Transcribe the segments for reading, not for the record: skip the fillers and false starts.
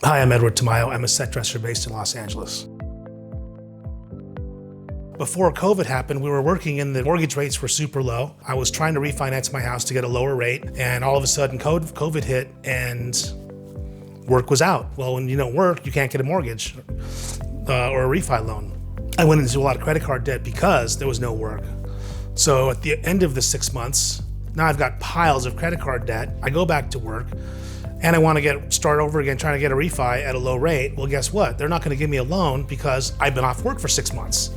Hi, I'm Edward Tamayo. I'm a set dresser based in Los Angeles. Before COVID happened, we were working and the mortgage rates were super low. I was trying to refinance my house to get a lower rate, and all of a sudden COVID hit and work was out. Well, when you don't work, you can't get a mortgage or a refi loan. I went into a lot of credit card debt because there was no work. So at the end of the 6 months, now I've got piles of credit card debt. I go back to work and I want to start over again, trying to get a refi at a low rate. Well, guess what? They're not going to give me a loan because I've been off work for 6 months.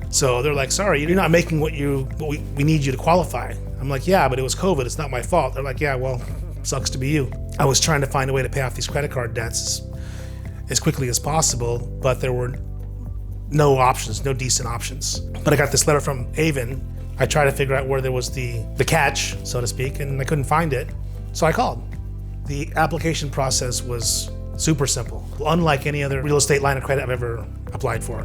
So they're like, sorry, you're not making what we need you to qualify. I'm like, yeah, but it was COVID. It's not my fault. They're like, yeah, well, sucks to be you. I was trying to find a way to pay off these credit card debts as quickly as possible, but there were no options, no decent options. But I got this letter from Aven. I tried to figure out where there was the catch, so to speak, and I couldn't find it. So I called. The application process was super simple. Unlike any other real estate line of credit I've ever applied for.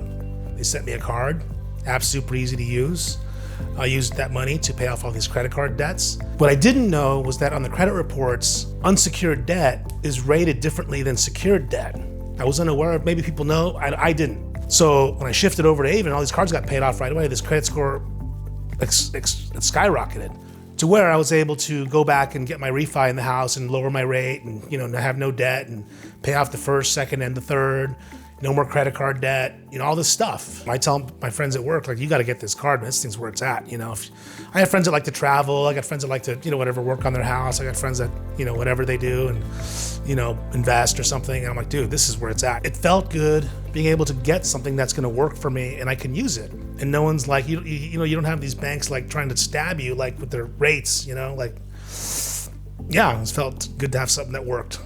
They sent me a card, app's super easy to use. I used that money to pay off all these credit card debts. What I didn't know was that on the credit reports, unsecured debt is rated differently than secured debt. I was unaware of, maybe people know, I didn't. So when I shifted over to Aven, all these cards got paid off right away. This credit score skyrocketed to where I was able to go back and get my refi in the house and lower my rate and have no debt and pay off the first, second, and the third. No more credit card debt, all this stuff. I tell my friends at work, like, you got to get this card, man. This thing's where it's at. If I have friends that like to travel. I got friends that like to, whatever, work on their house. I got friends that, whatever they do and, invest or something. And I'm like, dude, this is where it's at. It felt good being able to get something that's going to work for me and I can use it. And no one's like, you don't have these banks like trying to stab you like with their rates, yeah, it felt good to have something that worked.